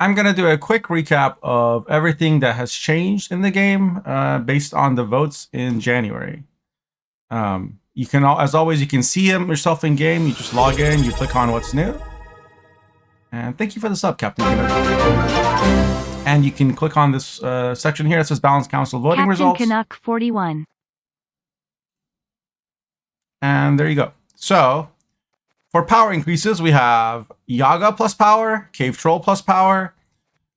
I'm going to do a quick recap of everything that has changed in the game based on the votes in January. You can, as always, you can see them yourself in game. You just log in, you click on what's new. And thank you for the sub, Captain. And you can click on this section here that says Balance Council voting Captain results. Canuck 41. And there you go. So for power increases, we have Yaga plus power, Cave Troll plus power,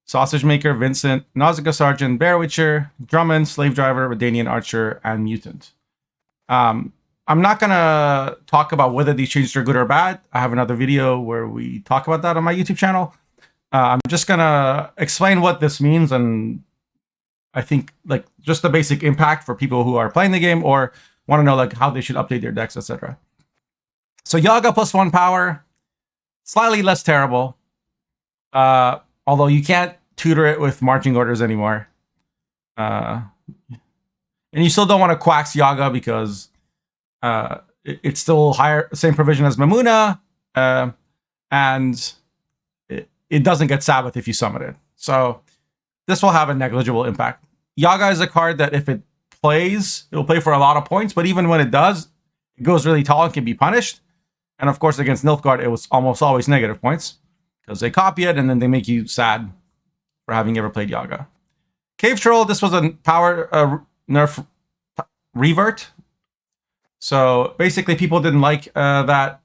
Sausage Maker, Vincent, Nausicaa Sergeant, Bear Witcher, Drummond, Slave Driver, Redanian Archer, and Mutant. I'm not going to talk about whether these changes are good or bad. I have another video where we talk about that on my YouTube channel. I'm just going to explain what this means, and I think like just the basic impact for people who are playing the game or want to know like how they should update their decks, etc. So Yaga plus 1 power, slightly less terrible. Although you can't tutor it with marching orders anymore. And you still don't want to quax Yaga because it's still higher, same provision as Mamuna, and it doesn't get Sabbath if you summon it. So this will have a negligible impact. Yaga is a card that if it plays, it'll play for a lot of points, but even when it does, it goes really tall and can be punished. And of course, against Nilfgaard, it was almost always negative points because they copy it and then they make you sad for having ever played Yaga. Cave Troll, this was a power nerf revert. So basically, people didn't like that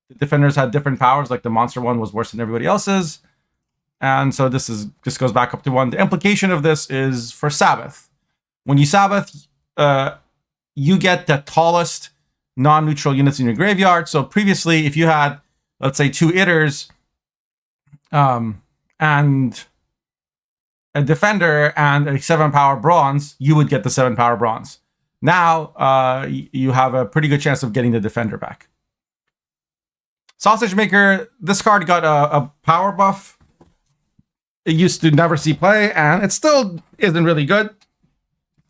the defenders had different powers, like the monster one was worse than everybody else's. And so this goes back up to 1. The implication of this is for Sabbath. When you Sabbath, you get the tallest non-neutral units in your graveyard. So previously, if you had, let's say, 2 Itters and a Defender and a 7-power Bronze, you would get the 7-power Bronze. Now, you have a pretty good chance of getting the Defender back. Sausage Maker, this card got a power buff. It used to never see play, and it still isn't really good.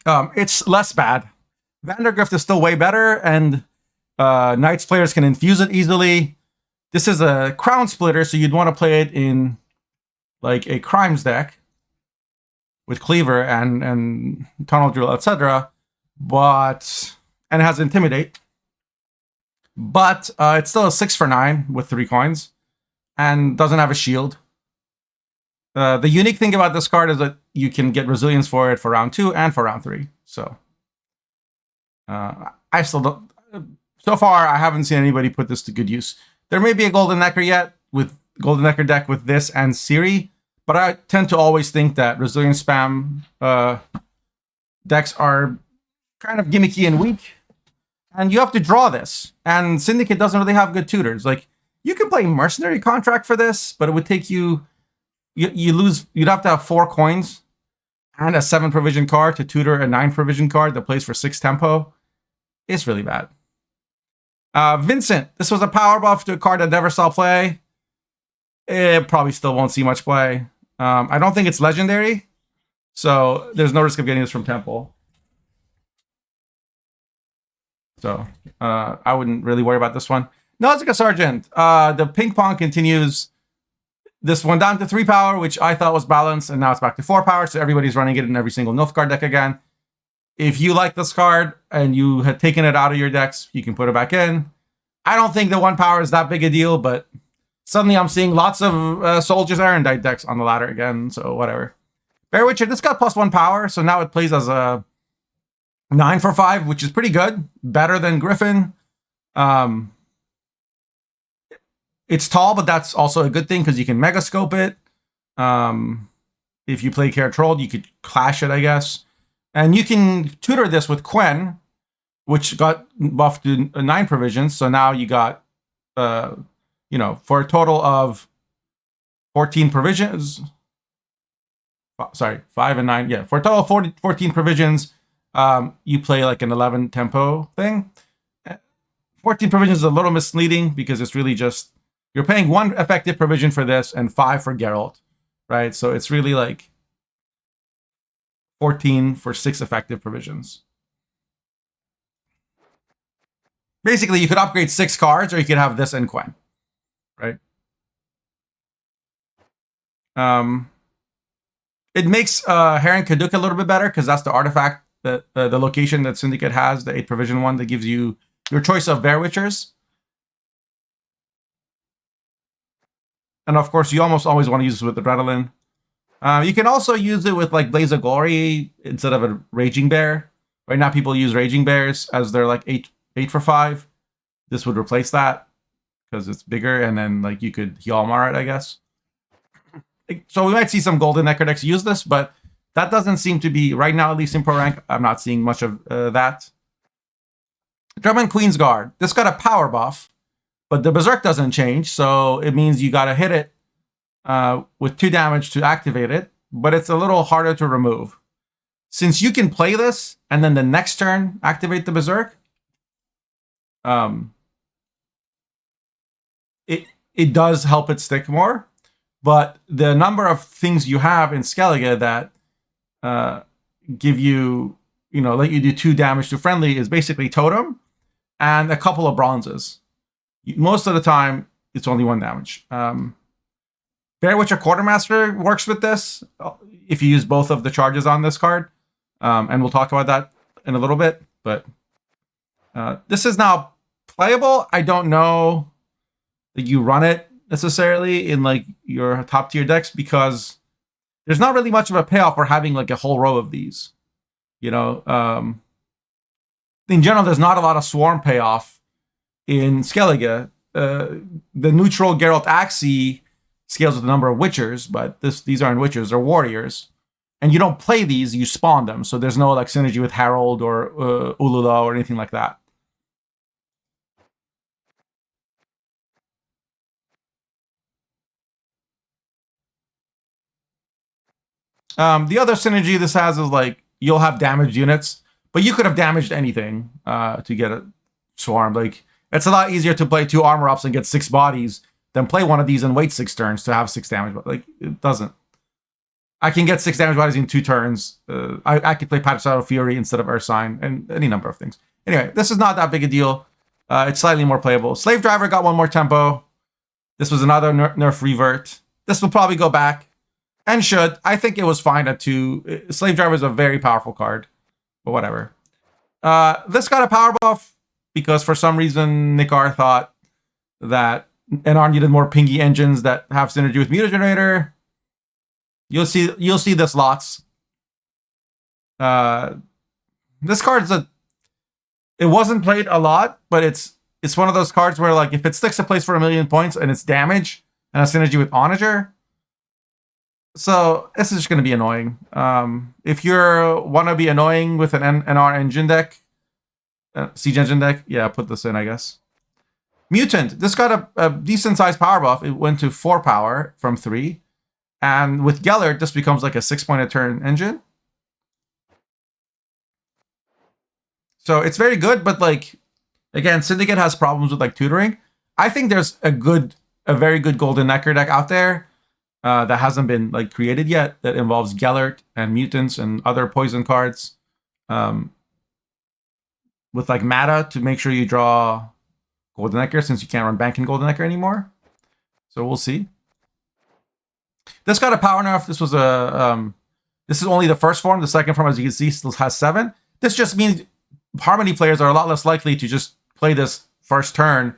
It's less bad. Vandergrift is still way better, and Knights players can infuse it easily. This is a Crown Splitter, so you'd want to play it in like a Crimes deck with Cleaver and Tunnel Drill, etc. And it has Intimidate. But it's still a 6 for 9 with 3 coins and doesn't have a shield. The unique thing about this card is that you can get resilience for it for round 2 and for round 3. So I still don't. So far, I haven't seen anybody put this to good use. There may be a Golden Necker yet with Golden Necker deck with this and Siri, but I tend to always think that resilience spam decks are kind of gimmicky and weak, and you have to draw this. And Syndicate doesn't really have good tutors. Like you can play Mercenary Contract for this, but it would take you lose. You'd have to have 4 coins and a 7 provision card to tutor a 9 provision card that plays for 6 tempo. It's really bad. Vincent, this was a power buff to a card that never saw play. It probably still won't see much play. I don't think it's legendary, so there's no risk of getting this from Temple. So I wouldn't really worry about this one. Nausicaa Sergeant, the ping pong continues. This one down to 3 power, which I thought was balanced, and now it's back to 4 power, so everybody's running it in every single Nilfgaard deck again. If you like this card and you had taken it out of your decks, you can put it back in. I don't think the 1 power is that big a deal, but suddenly I'm seeing lots of Soldiers Erendite decks on the ladder again, so whatever. Bear Witcher, this got +1 power, so now it plays as a 9 for 5, which is pretty good. Better than Griffin. It's tall, but that's also a good thing because you can Megascope it. If you play Care Troll, you could clash it, I guess. And you can tutor this with Quen, which got buffed to 9 provisions. So now you got, for a total of 14 provisions. Sorry, 5 and 9. Yeah, for a total of 14 provisions, you play like an 11 tempo thing. 14 provisions is a little misleading because it's really just, you're paying 1 effective provision for this and 5 for Geralt, right? So it's really like 14 for 6 effective provisions. Basically, you could upgrade 6 cards, or you could have this and Quen, right? It makes Heron Kaduk a little bit better because that's the artifact that the location that Syndicate has, the 8 provision one that gives you your choice of Bear Witchers. And of course, you almost always want to use this with the Redolin. You can also use it with like Blaze of Glory instead of a Raging Bear. Right now, people use Raging Bears as their like 8 for 5. This would replace that because it's bigger, and then like you could Hjalmar it, I guess. So we might see some Golden Necker decks use this, but that doesn't seem to be right now, at least in pro rank. I'm not seeing much of that. Drummond Queen's Guard. This got a power buff, but the Berserk doesn't change, so it means you got to hit it with 2 damage to activate it, but it's a little harder to remove. Since you can play this and then the next turn activate the Berserk, it does help it stick more. But the number of things you have in Skellige that give you, let you do 2 damage to friendly is basically Totem and a couple of bronzes. Most of the time, it's only 1 damage. Bear Witcher Quartermaster works with this if you use both of the charges on this card. And we'll talk about that in a little bit. But this is now playable. I don't know that you run it necessarily in like your top tier decks because there's not really much of a payoff for having like a whole row of these. In general, there's not a lot of swarm payoff in Skellige. The neutral Geralt Axii scales with the number of Witchers, but these aren't Witchers, they're Warriors. And you don't play these, you spawn them. So there's no like synergy with Herald or Ulula or anything like that. The other synergy this has is like you'll have damaged units, but you could have damaged anything to get a swarm. Like it's a lot easier to play 2 armor ups and get 6 bodies than play one of these and wait 6 turns to have 6 damage. But like it doesn't. I can get 6 damage bodies in 2 turns. I could play Patricides of Fury instead of Ursine and any number of things. Anyway, this is not that big a deal. It's slightly more playable. Slave Driver got 1 more tempo. This was another nerf revert. This will probably go back. And should. I think it was fine at 2. Slave Driver is a very powerful card. But whatever. This got a power buff because for some reason Nikar thought that NR needed more pingy engines that have synergy with Muta Generator. You'll see this lots. This card's it wasn't played a lot, but it's one of those cards where like if it sticks a place for 1,000,000 points and it's damage and a synergy with Onager. So this is just going to be annoying. If you want to be annoying with an NR engine deck, siege engine deck, yeah, put this in, I guess. Mutant. This got a decent sized power buff. It went to 4 power from 3. And with Gellert, this becomes like a 6-point a turn engine. So it's very good, but like, again, Syndicate has problems with like tutoring. I think there's a very good Golden Necker deck out there that hasn't been like created yet that involves Gellert and mutants and other poison cards with like mana to make sure you draw Golden Necker since you can't run Bank in Golden Necker anymore. So we'll see. This got a power nerf. This was this is only the first form. The second form, as you can see, still has 7. This just means Harmony players are a lot less likely to just play this first turn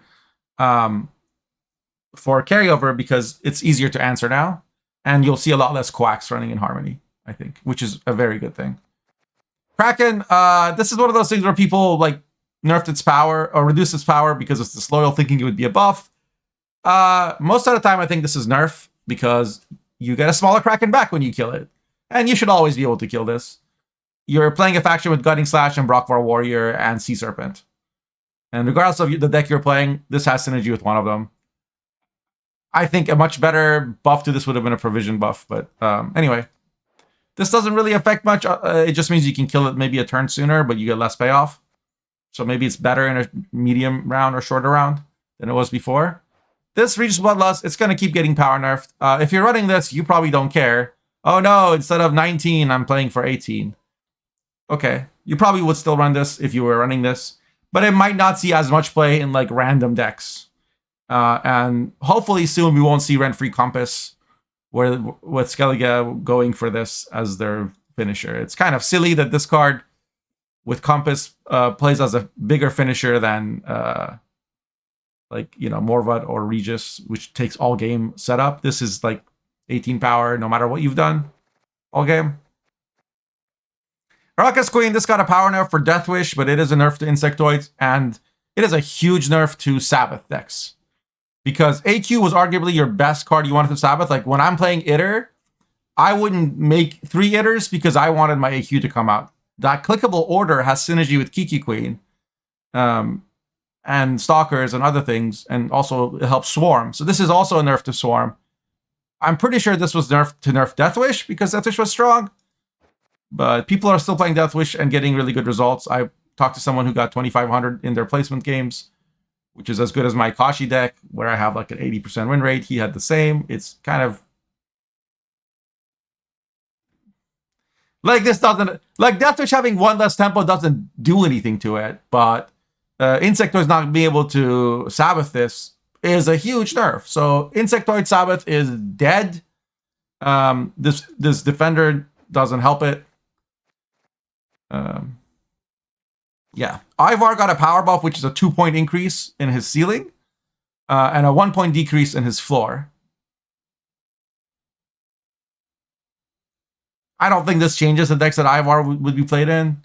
for carryover because it's easier to answer now. And you'll see a lot less Quacks running in Harmony, I think, which is a very good thing. Kraken, this is one of those things where people like nerfed its power or reduced its power because it's disloyal, thinking it would be a buff. Most of the time, I think this is nerf because you get a smaller Kraken back when you kill it. And you should always be able to kill this. You're playing a faction with Gutting Slash and Brockvar Warrior and Sea Serpent. And regardless of the deck you're playing, this has synergy with one of them. I think a much better buff to this would have been a provision buff. But anyway, this doesn't really affect much. It just means you can kill it maybe a turn sooner, but you get less payoff. So maybe it's better in a medium round or shorter round than it was before. This Regis Bloodlust, it's going to keep getting power nerfed. If you're running this, you probably don't care. Oh no, instead of 19, I'm playing for 18. Okay, you probably would still run this if you were running this, but it might not see as much play in like random decks. And hopefully soon we won't see Rent-Free Compass with Skellige going for this as their finisher. It's kind of silly that this card with Compass plays as a bigger finisher than Morvad or Regis, which takes all game setup. This is like 18 power no matter what you've done all game. Drummond Queen, this got a power nerf for Death Wish, but it is a nerf to Insectoids, and it is a huge nerf to Sabbath decks. Because AQ was arguably your best card you wanted to Sabbath. Like, when I'm playing Itter, I wouldn't make 3 Itters because I wanted my AQ to come out. That clickable order has synergy with Kiki Queen, and Stalkers and other things, and also it helps Swarm. So this is also a nerf to Swarm. I'm pretty sure this was nerfed to nerf Death Wish because Death Wish was strong. But people are still playing Death Wish and getting really good results. I talked to someone who got 2,500 in their placement games, which is as good as my Kashi deck, where I have like an 80% win rate. He had the same. It's kind of like this doesn't, like Death Wish having 1 less tempo doesn't do anything to it, but Insectoids not being able to Sabbath this is a huge nerf. So Insectoid Sabbath is dead. This Defender doesn't help it. Yeah, Ivar got a power buff, which is a 2-point increase in his ceiling, and a 1-point decrease in his floor. I don't think this changes the decks that Ivar would be played in.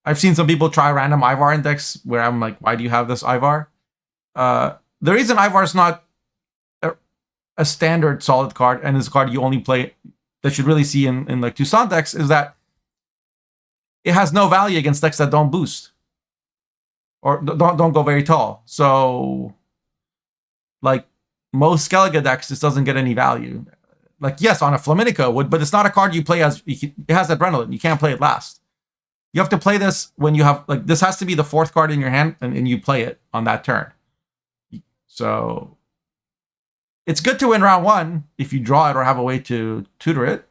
I've seen some people try random Ivar in decks where I'm like, why do you have this Ivar? The reason Ivar is not a standard solid card and is a card you only play that you really see in like Toussaint decks is that it has no value against decks that don't boost or don't go very tall. So, like most Skellige decks, this doesn't get any value. Like, yes, on a Flaminica would, but it's not a card you play as. It has adrenaline. You can't play it last. You have to play this when you have, like, this has to be the 4th card in your hand, and you play it on that turn. So, it's good to win round 1 if you draw it or have a way to tutor it.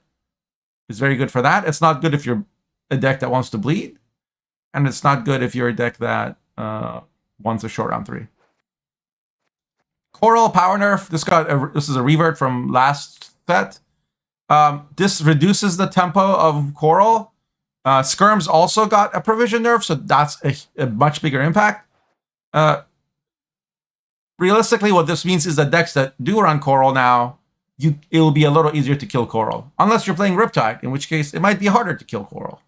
It's very good for that. It's not good if you're a deck that wants to bleed, and it's not good if you're a deck that wants a short round 3. Coral power nerf. This is a revert from last set. This reduces the tempo of Coral. Skirms also got a provision nerf, so that's a much bigger impact. Realistically, what this means is that decks that do run Coral now, it will be a little easier to kill Coral, unless you're playing Riptide, in which case it might be harder to kill Coral.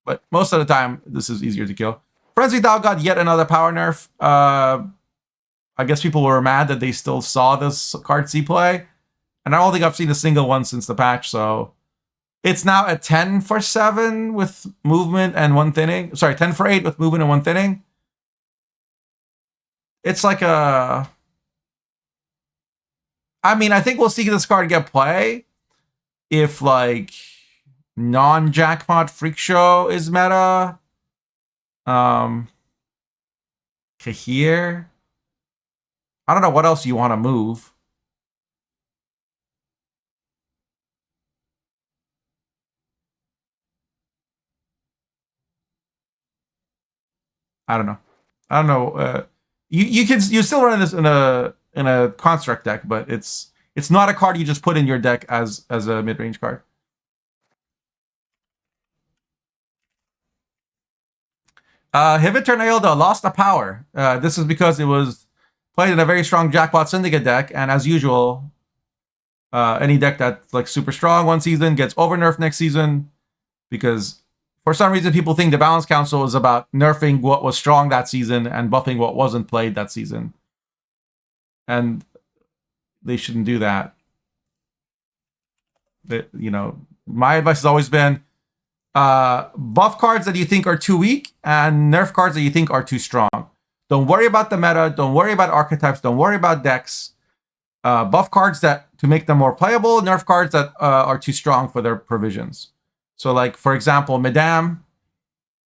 But most of the time, this is easier to kill. Frenzy Dow got yet another power nerf. I guess people were mad that they still saw this card see play. And I don't think I've seen a single one since the patch, so it's now a 10 for 7 with movement and 1 thinning. Sorry, 10 for 8 with movement and 1 thinning. It's like a... I mean, I think we'll see this card get play if, like, non-jackpot Freak Show is meta. Kahir. I don't know what else you want to move. I don't know. You still run this in a construct deck, but it's not a card you just put in your deck as a mid-range card. Hiviternalda lost a power. This is because it was played in a very strong Jackpot Syndicate deck, and as usual, any deck that's like super strong one season gets over-nerfed next season, because for some reason people think the Balance Council is about nerfing what was strong that season and buffing what wasn't played that season. And they shouldn't do that. My advice has always been buff cards that you think are too weak and nerf cards that you think are too strong. Don't worry about the meta. Don't worry about archetypes. Don't worry about decks. Buff cards to make them more playable. Nerf cards that are too strong for their provisions. So, like, for example, Madame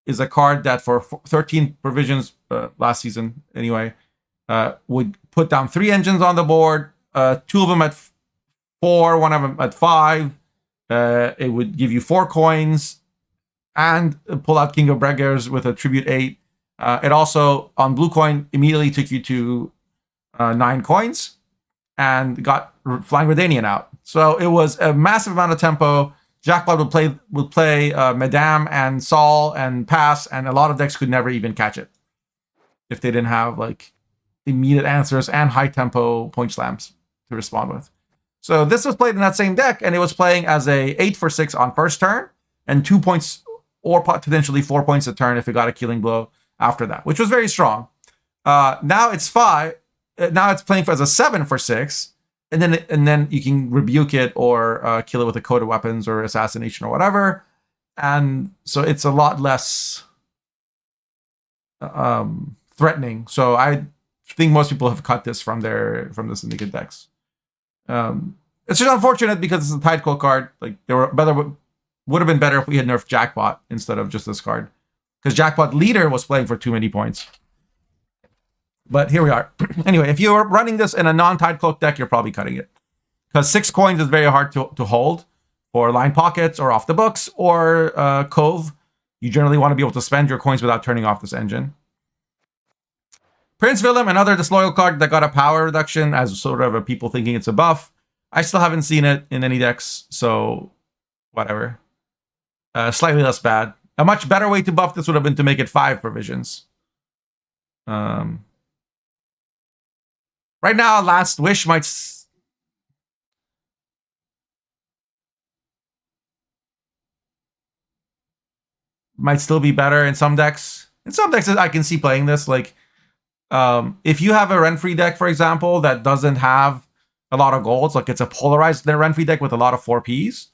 is a card that for 13 provisions last season, anyway, would put down 3 engines on the board, 2 of them at 4, 1 of them at 5. It would give you 4 coins and pull out King of Beggars with a Tribute 8. It also, on Blue Coin, immediately took you to 9 coins and got Flying Redanian out. So it was a massive amount of tempo. Jackpot would play Madame and Saul and pass, and a lot of decks could never even catch it if they didn't have like immediate answers and high tempo point slams to respond with. So this was played in that same deck, and it was playing as a 8 for 6 on first turn, and 2 points or potentially 4 points a turn if it got a killing blow after that, which was very strong. Now it's 5. Now it's playing as a 7 for 6, and then you can rebuke it or kill it with a code of weapons or assassination or whatever. And so it's a lot less threatening. So I think most people have cut this from the Syndicate decks. It's just unfortunate because it's a Tidecall card. Like would have been better if we had nerfed Jackpot instead of just this card, because Jackpot Leader was playing for too many points. But here we are. Anyway, if you're running this in a non-Tidecloak deck, you're probably cutting it, because 6 coins is very hard to hold for line pockets or off the books or Cove. You generally want to be able to spend your coins without turning off this engine. Prince Willem, another Disloyal card that got a power reduction as sort of a people thinking it's a buff. I still haven't seen it in any decks, so whatever. Slightly less bad. A much better way to buff this would have been to make it 5 provisions. Right now, Last Wish might still be better in some decks. In some decks, I can see playing this. Like, if you have a Renfree deck, for example, that doesn't have a lot of golds, like it's a polarized Renfree deck with a lot of 4Ps,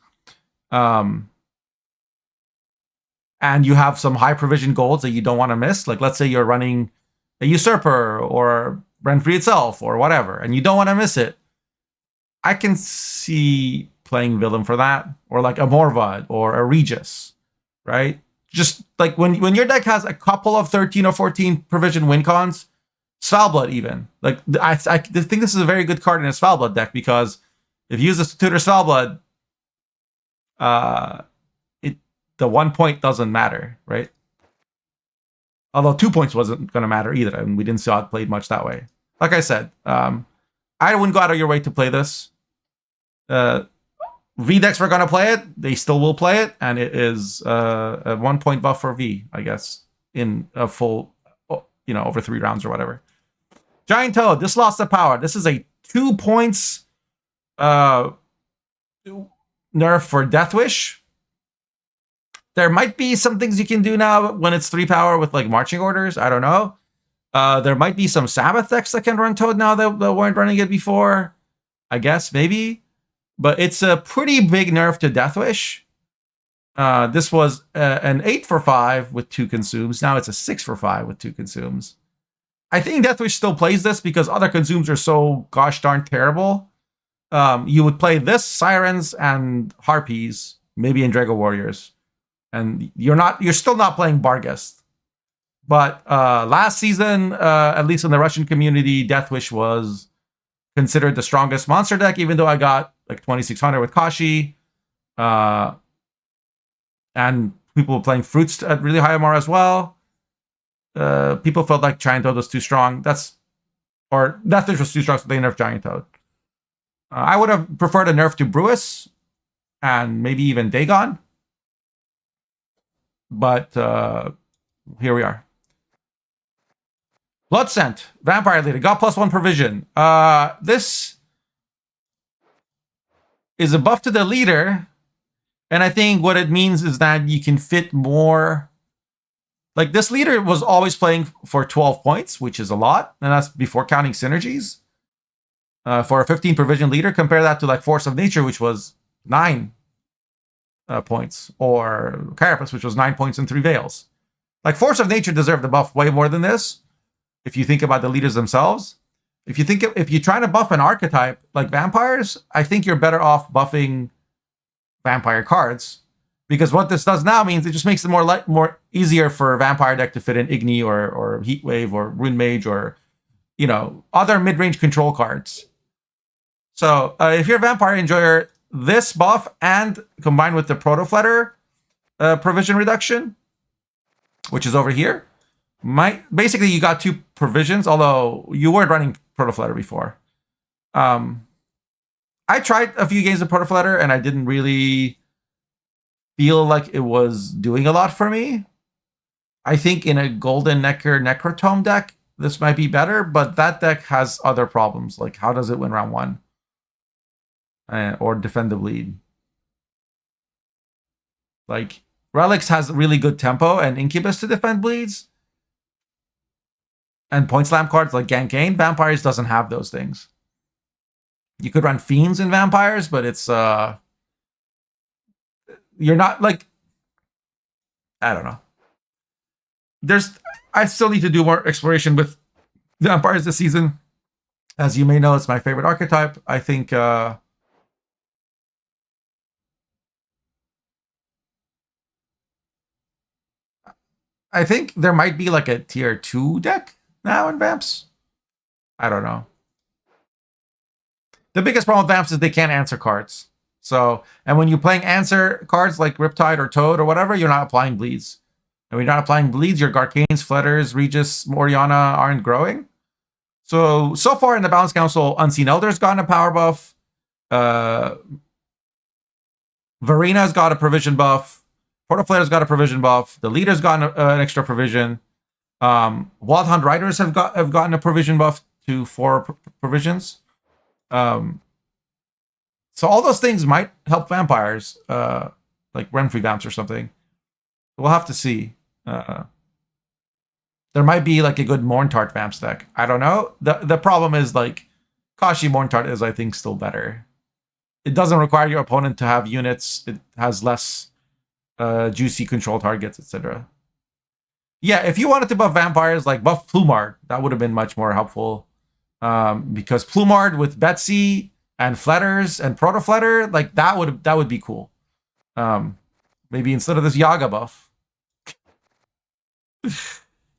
and you have some high provision golds that you don't want to miss. Like, let's say you're running a Usurper or Renfree itself or whatever, and you don't want to miss it. I can see playing Willem for that, or like a Morvad or a Regis, right? Just like when your deck has a couple of 13 or 14 provision win cons, Svalblood even. Like, I think this is a very good card in a Svalblood deck, because if you use this to tutor Svalblood, the 1 point doesn't matter, right? Although 2 points wasn't going to matter either, and we didn't see how it played much that way. Like I said, I wouldn't go out of your way to play this. V decks were going to play it. They still will play it, and it is a 1 point buff for V, I guess, in a full, over 3 rounds or whatever. Giant Toad, this lost the power. This is a 2 points nerf for Death Wish. There might be some things you can do now when it's 3 power with like marching orders. I don't know. There might be some Sabbath decks that can run Toad now that weren't running it before. I guess, maybe. But it's a pretty big nerf to Death Wish. This was an 8 for 5 with 2 consumes. Now it's a 6 for 5 with 2 consumes. I think Death Wish still plays this because other consumes are so gosh darn terrible. You would play this, Sirens, and Harpies, maybe in Drago Warriors. And you're still not playing Barghest. But last season, at least in the Russian community, Death Wish was considered the strongest monster deck, even though I got like 2600 with Kashi. And people were playing Fruits at really high MR as well. People felt like Giant Toad was too strong. Death Wish was too strong, so they nerfed Giant Toad. I would have preferred a nerf to Brewis and maybe even Dagon. But here we are. Blood Scent, Vampire Leader, got +1 provision. This is a buff to the leader, and I think what it means is that you can fit more. Like, this leader was always playing for 12 points, which is a lot, and that's before counting synergies. For a 15 provision leader, compare that to like Force of Nature, which was 9 points, or Carapace, which was 9 points and 3 Veils. Like, Force of Nature deserved the buff way more than this, if you think about the leaders themselves. If you're trying to buff an archetype like vampires, I think you're better off buffing vampire cards, because what this does now means it just makes it more easier for a vampire deck to fit in Igni or Heatwave or Rune Mage or other mid-range control cards. So if you're a vampire enjoyer, this buff and combined with the Protofletter provision reduction, which is over here, basically you got 2 provisions, although you weren't running Protofletter before. I tried a few games of Protoflutter and I didn't really feel like it was doing a lot for me. I think in a Golden Necker Necrotome deck, this might be better, but that deck has other problems. Like, how does it win round 1? Or defend the bleed? Like, Relics has really good tempo and Incubus to defend bleeds. And point slam cards like Gank Vampires doesn't have those things. You could run Fiends in Vampires, but it's you're not like, I don't know. I still need to do more exploration with Vampires this season. As you may know, it's my favorite archetype. I think there might be like a tier 2 deck now in Vamps. I don't know. The biggest problem with Vamps is they can't answer cards. So, and when you're playing answer cards like Riptide or Toad or whatever, you're not applying bleeds. And when you're not applying bleeds, your Garcanes, Flutters, Regis, Oriana aren't growing. So far in the Balance Council, Unseen Elder's gotten a power buff. Varina's got a provision buff. Protoflutter's got a provision buff. The Leader's gotten an extra provision. Wild Hunt Riders have gotten a provision buff to 4 provisions. So all those things might help Vampires, like Renfree Vamps or something. We'll have to see. There might be like a good Morntart Vamps deck. I don't know. The problem is like Kashi Morntart is, I think, still better. It doesn't require your opponent to have units. It has less juicy control targets, etc. Yeah, if you wanted to buff Vampires, like buff Plumard, that would have been much more helpful. Because Plumard with Betsy and Flutters and Protoflutter, like that would be cool. Maybe instead of this Yaga buff,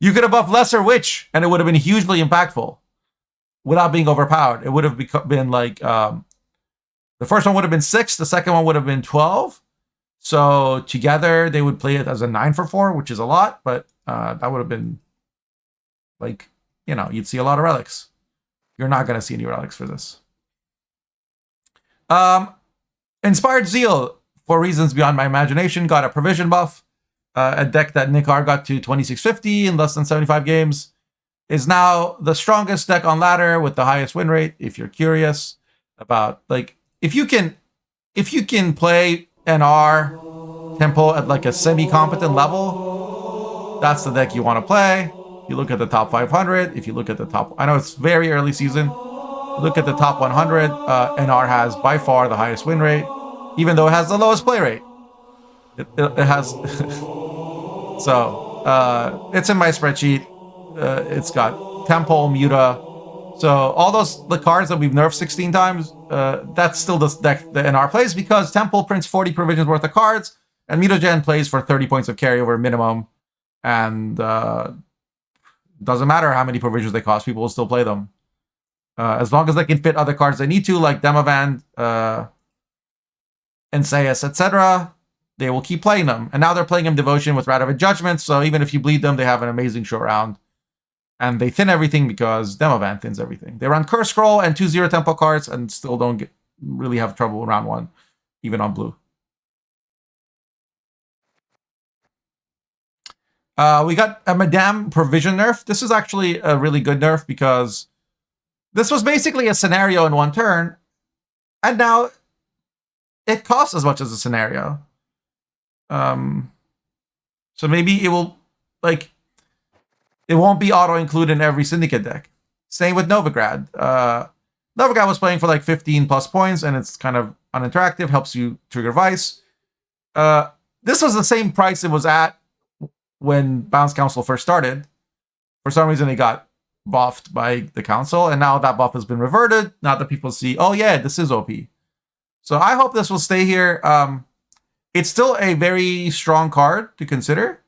you could have buffed Lesser Witch, and it would have been hugely impactful without being overpowered. It would have been like the first one would have been 6, the second one would have been 12. So together they would play it as a 9 for 4, which is a lot, but that would have been like, you'd see a lot of relics. You're not going to see any relics for this. Inspired Zeal, for reasons beyond my imagination, got a provision buff. A deck that Nick R got to 2650 in less than 75 games. Is now the strongest deck on ladder with the highest win rate. If you're curious about, like, if you can play NR tempo at like a semi-competent level, that's the deck you want to play. You look at the top 500. If you look at the top, I know it's very early season. Look at the top 100. NR has by far the highest win rate, even though it has the lowest play rate. It has. So it's in my spreadsheet. It's got Temple, Muta. So all the cards that we've nerfed 16 times, that's still the deck the NR plays, because Temple prints 40 provisions worth of cards, and Mutagen plays for 30 points of carryover minimum. And doesn't matter how many provisions they cost, people will still play them. As long as they can fit other cards they need to, like Demavand, Ensayas, etc., they will keep playing them. And now they're playing him Devotion with Rat of a Judgment, so even if you bleed them, they have an amazing short round. And they thin everything because Demavand thins everything. They run Curse Scroll and 2-0 tempo cards and still don't really have trouble in round 1, even on blue. We got a Madame Provision nerf. This is actually a really good nerf because this was basically a scenario in 1 turn, and now it costs as much as a scenario. So maybe it will, like, it won't be auto-include in every Syndicate deck. Same with Novigrad. Novigrad was playing for like 15 plus points, and it's kind of uninteractive, helps you trigger Vice. This was the same price it was at when Bounce Council first started. For some reason, it got buffed by the council, and now that buff has been reverted. Now that people see, oh yeah, this is OP. So I hope this will stay here. It's still a very strong card to consider.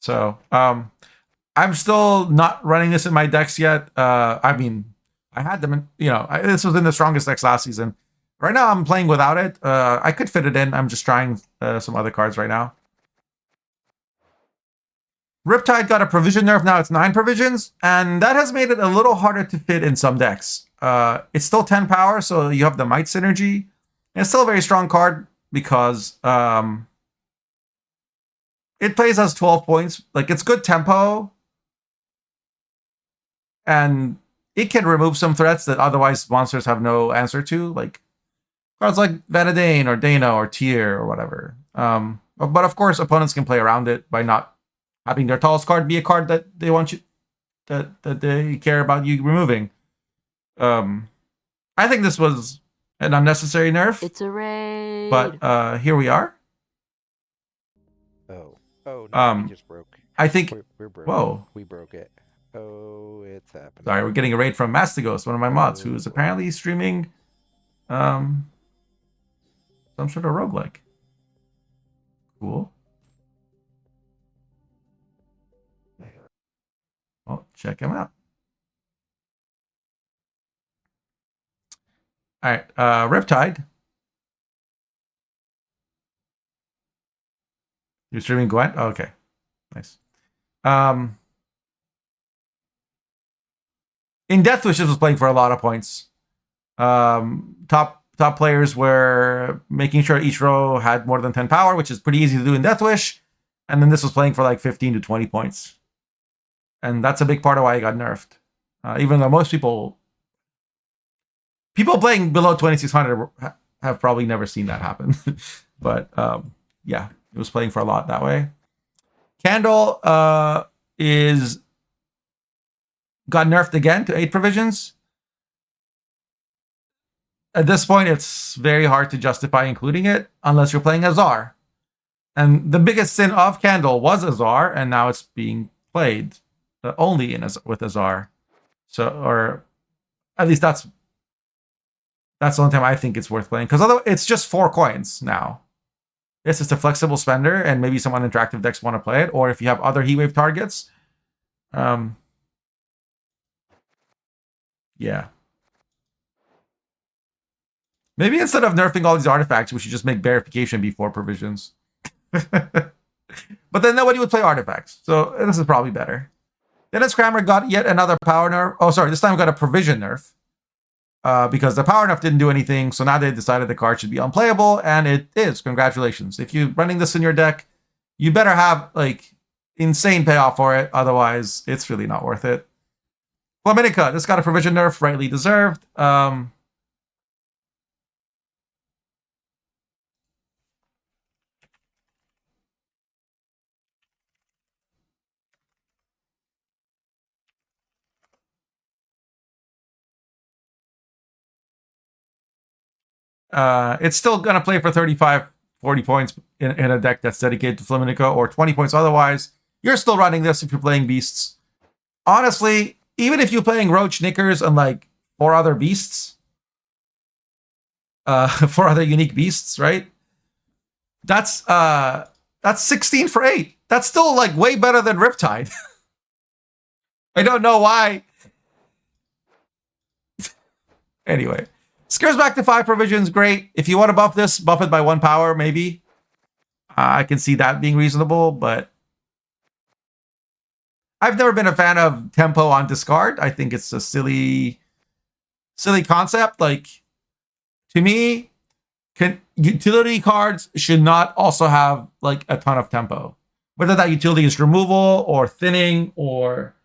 So I'm still not running this in my decks yet. I mean, I had them in, this was in the strongest decks last season. Right now I'm playing without it. I could fit it in. I'm just trying some other cards right now. Riptide got a provision nerf. Now it's 9 provisions, and that has made it a little harder to fit in some decks. It's still 10 power, so you have the might synergy. And it's still a very strong card because it plays as 12 points. Like, it's good tempo, and it can remove some threats that otherwise monsters have no answer to, like cards like Vanadane or Dana or Tyr or whatever. But of course, opponents can play around it by not having their tallest card be a card that they want you that they care about you removing. I think this was an unnecessary nerf. It's a raid. But here we are. Oh no, we just broke. I think We're broke. Whoa. We broke it. Oh, it's happening. Sorry, we're getting a raid from Mastigos, one of my mods, who is apparently streaming some sort of roguelike. Cool. Well, check him out. All right, Riptide. You're streaming Gwent? Oh, okay, nice. In Death Wish, this was playing for a lot of points. Top players were making sure each row had more than 10 power, which is pretty easy to do in Death Wish. And then this was playing for like 15 to 20 points. And that's a big part of why it got nerfed. Even though most people playing below 2600 have probably never seen that happen. But yeah, it was playing for a lot that way. Candle got nerfed again to 8 provisions. At this point, it's very hard to justify including it unless you're playing Azar. And the biggest sin of Candle was Azar, and now it's being played only with Azar. So, or at least that's the only time I think it's worth playing. Because otherwise, it's just 4 coins now. It's just a flexible spender, and maybe some uninteractive decks want to play it. Or if you have other Heatwave targets. Yeah. Maybe instead of nerfing all these artifacts, we should just make verification be 4 provisions. But then nobody would play artifacts. So this is probably better. Dennis Kramer got yet another power nerf. Oh, sorry. This time we got a provision nerf. Because the power nerf didn't do anything. So now they decided the card should be unplayable. And it is. Congratulations. If you're running this in your deck, you better have like insane payoff for it. Otherwise, it's really not worth it. Flaminica, this got a provision nerf, rightly deserved. It's still going to play for 35, 40 points in a deck that's dedicated to Flaminica, or 20 points otherwise. You're still running this if you're playing beasts. Honestly, even if you're playing Roach, Knickers, and like 4 other beasts, 4 other unique beasts, right? That's 16 for 8. That's still like way better than Riptide. I don't know why. Anyway. Scares back to 5 provisions, great. If you want to buff this, buff it by 1 power, maybe. I can see that being reasonable, but I've never been a fan of tempo on discard. I think it's a silly concept. Like, to me, utility cards should not also have like a ton of tempo. Whether that utility is removal or thinning or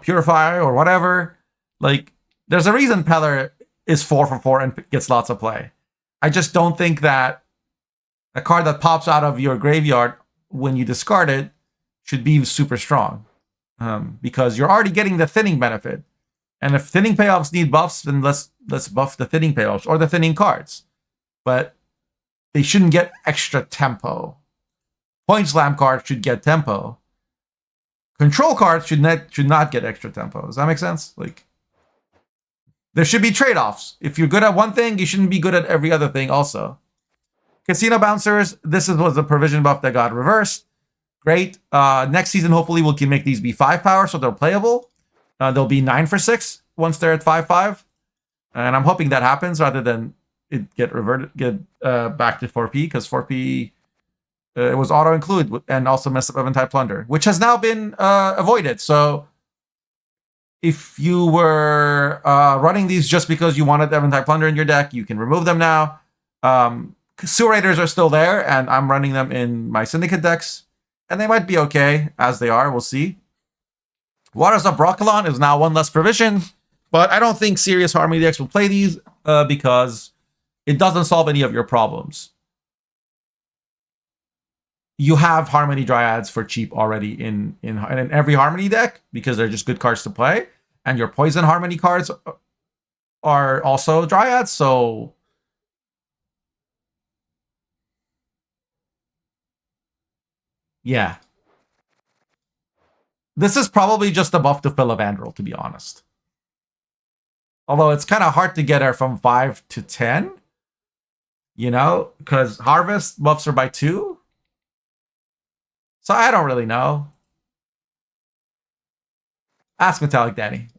purify or whatever. Like, there's a reason Peller is 4 for 4 and gets lots of play. I just don't think that a card that pops out of your graveyard when you discard it should be super strong. Because you're already getting the thinning benefit. And if thinning payoffs need buffs, then let's buff the thinning payoffs or the thinning cards. But they shouldn't get extra tempo. Point slam cards should get tempo. Control cards should not get extra tempo. Does that make sense? Like, there should be trade-offs. If you're good at one thing, you shouldn't be good at every other thing also. Casino Bouncers, was a provision buff that got reversed. Great. Next season, hopefully, we can make these be 5 power, so they're playable. They'll be 9 for 6 once they're at 5/5. And I'm hoping that happens rather than it get back to 4P, because 4P it was auto include and also messed up Eventide Plunder, which has now been avoided. So if you were running these just because you wanted Eventide Plunder in your deck, you can remove them now. Sewer Raiders are still there, and I'm running them in my Syndicate decks, and they might be okay as they are. We'll see. Waters of Broccolon is now 1 less provision, but I don't think serious Harmony decks will play these because it doesn't solve any of your problems. You have Harmony Dryads for cheap already in every Harmony deck because they're just good cards to play, and your Poison Harmony cards are also Dryads, so yeah. This is probably just a buff to Filavandrel, to be honest. Although it's kind of hard to get her from 5 to 10, you know, because Harvest buffs her by 2. So I don't really know. Ask Metallic Danny.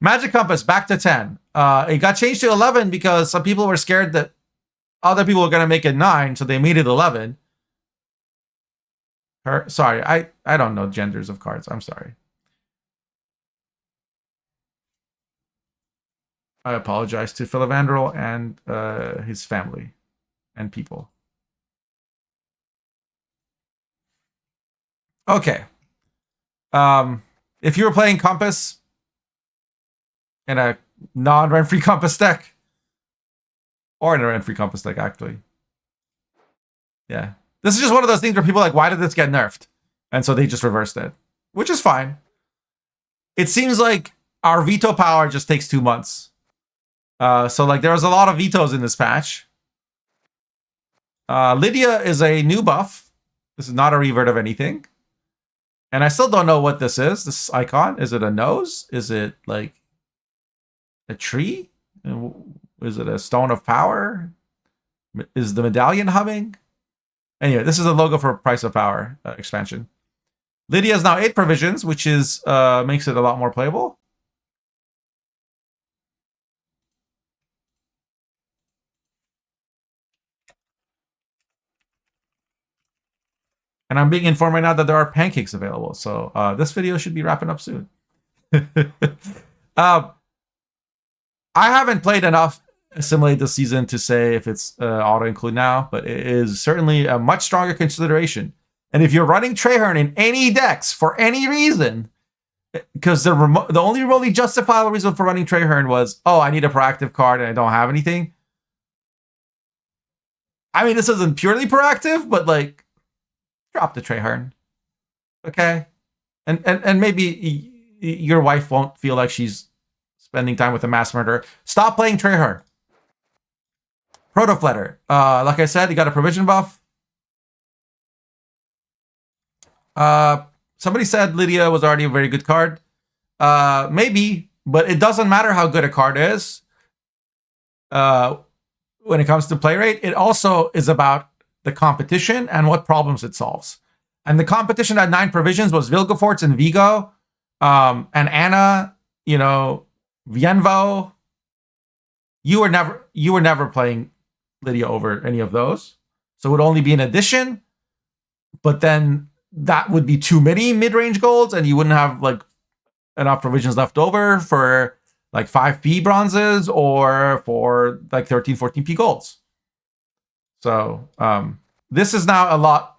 Magic Compass back to 10. It got changed to 11 because some people were scared that other people were going to make it 9, so they made it 11. Sorry, I don't know genders of cards. I'm sorry. I apologize to Filavandrel and his family and people. Okay. If you were playing Compass in a non-rent-free Compass deck, or in a rent-free Compass deck, actually. Yeah. This is just one of those things where people are like, why did this get nerfed? And so they just reversed it, which is fine. It seems like our veto power just takes 2 months. So like there was a lot of vetoes in this patch. Lydia is a new buff. This is not a revert of anything. And I still don't know what this is. This icon. Is it a nose? Is it like a tree? Is it a stone of power? Is the medallion humming? Anyway, this is the logo for Price of Power expansion. Lydia is now 8 provisions, which is makes it a lot more playable. And I'm being informed right now that there are pancakes available. So this video should be wrapping up soon. I haven't played enough Assimilate this season to say if it's auto-include now, but it is certainly a much stronger consideration. And if you're running Traherne in any decks for any reason, because the only really justifiable reason for running Traherne was, oh, I need a proactive card and I don't have anything. I mean, this isn't purely proactive, but like, drop the Traherne, okay? And maybe your wife won't feel like she's spending time with a mass murderer. Stop playing Traherne. Protofletter. Like I said, you got a provision buff. Somebody said Lydia was already a very good card. Maybe, but it doesn't matter how good a card is. When it comes to play rate, it also is about the competition and what problems it solves. And the competition at 9 provisions was Vilgefortz and Vigo, and Anna, you know, Vienvo. You were never playing Lydia over any of those. So it would only be an addition, but then that would be too many mid-range golds, and you wouldn't have like enough provisions left over for like 5p bronzes or for like 13, 14p golds. So this is now a lot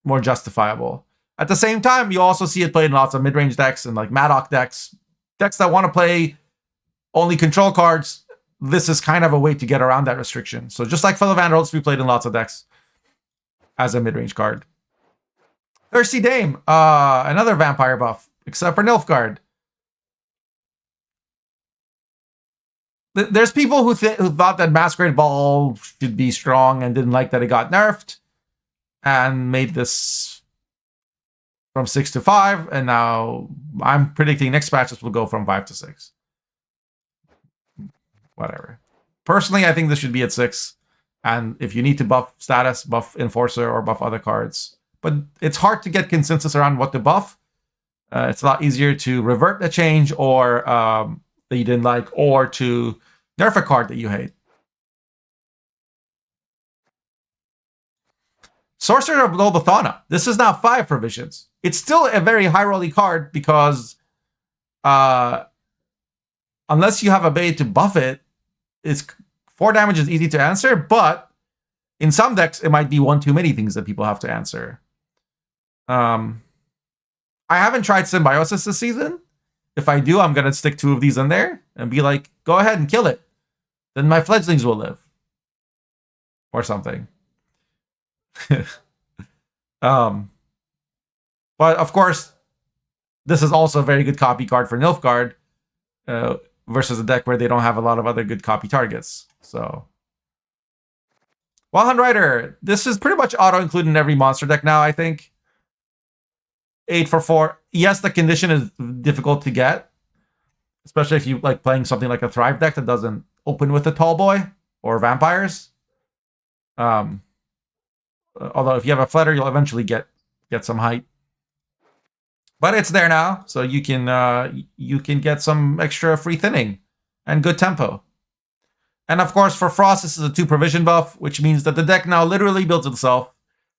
more justifiable. At the same time, you also see it played in lots of mid-range decks and like Madoc decks that want to play only control cards. This is kind of a way to get around that restriction. So just like Filavandrel, it's be played in lots of decks as a mid-range card. Thirsty Dame, another vampire buff, except for Nilfgaard. There's people who thought that Masquerade Ball should be strong and didn't like that it got nerfed and made this from 6 to 5. And now I'm predicting next patches will go from 5 to 6. Whatever. Personally, I think this should be at 6. And if you need to buff status, buff Enforcer, or buff other cards. But it's hard to get consensus around what to buff. It's a lot easier to revert a change or that you didn't like, or to nerf a card that you hate. Sorcerer of Lobathana. This is now 5 provisions. It's still a very high rolling card because unless you have a ability to buff it, it's 4 damage is easy to answer, but in some decks, it might be one too many things that people have to answer. I haven't tried Symbiosis this season. If I do, I'm going to stick 2 of these in there and be like, go ahead and kill it. Then my fledglings will live. Or something. But of course, this is also a very good copy card for Nilfgaard versus a deck where they don't have a lot of other good copy targets. So, Wildhound Rider. This is pretty much auto-included in every monster deck now, I think. 8 for 4. Yes, the condition is difficult to get, especially if you like playing something like a Thrive deck that doesn't open with a Tall Boy or vampires. Although if you have a Flutter, you'll eventually get some height. But it's there now, so you can get some extra free thinning and good tempo. And of course, for Frost, this is a 2 provision buff, which means that the deck now literally builds itself.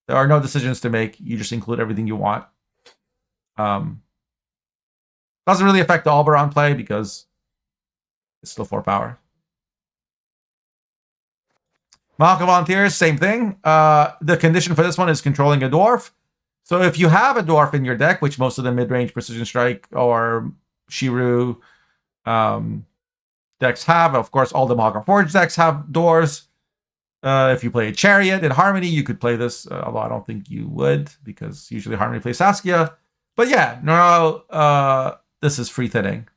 There are no decisions to make. You just include everything you want. Doesn't really affect the Alberon play because it's still 4 power. Mahaka Volunteers, same thing. The condition for this one is controlling a dwarf. So if you have a dwarf in your deck, which most of the mid-range Precision Strike or Shiru decks have, of course, all the Mahaka Forge decks have dwarves. If you play a Chariot in Harmony, you could play this, although I don't think you would, because usually Harmony plays Saskia. But yeah, no, this is free thinning.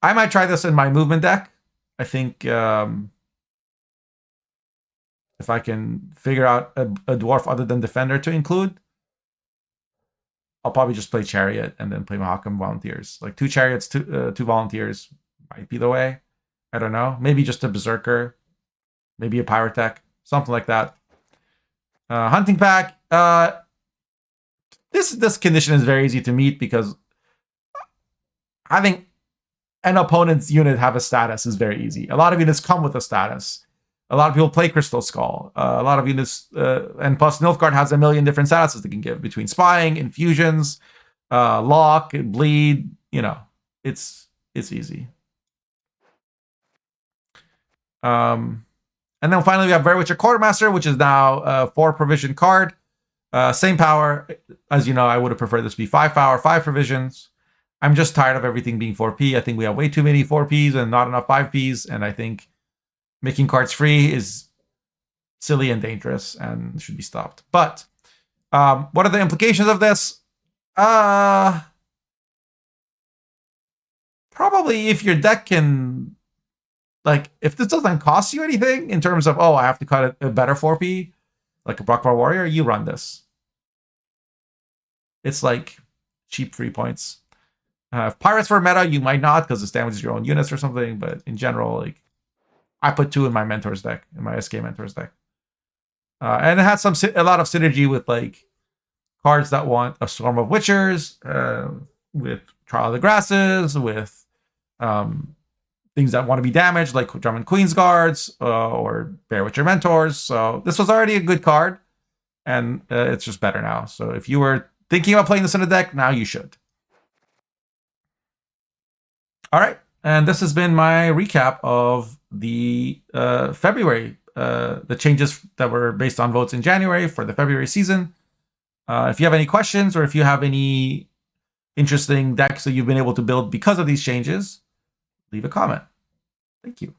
I might try this in my movement deck. I think if I can figure out a dwarf other than Defender to include, I'll probably just play Chariot and then play Mahakam Volunteers. Like 2 Chariots, 2 Volunteers might be the way. I don't know. Maybe just a Berserker. Maybe a Pyrotech. Something like that. Hunting Pack. This condition is very easy to meet because having an opponent's unit have a status is very easy. A lot of units come with a status. A lot of people play Crystal Skull. A lot of units, and plus Nilfgaard has a million different statuses they can give between spying, infusions, lock, bleed. You know, it's easy. And then finally we have Verwitcher Quartermaster, which is now a 4 provision card. Same power. As you know, I would have preferred this to be 5 power, 5 provisions. I'm just tired of everything being 4P. I think we have way too many 4Ps and not enough 5Ps. And I think making cards free is silly and dangerous and should be stopped. But what are the implications of this? Probably if your deck can, like, if this doesn't cost you anything in terms of, oh, I have to cut a better 4P, like a Brockvar Warrior, you run this. It's like cheap free points. If Pirates were meta, you might not because this damages your own units or something. But in general, like, I put 2 in my Mentors deck, in my SK Mentors deck. And it has a lot of synergy with like cards that want a Storm of Witchers, with Trial of the Grasses, with things that want to be damaged, like Drummond Queen's Guards or Bear Witcher Mentors. So this was already a good card, and it's just better now. So if you were thinking about playing this in a deck, now you should. All right, and this has been my recap of the February, the changes that were based on votes in January for the February season. If you have any questions or if you have any interesting decks that you've been able to build because of these changes, leave a comment. Thank you.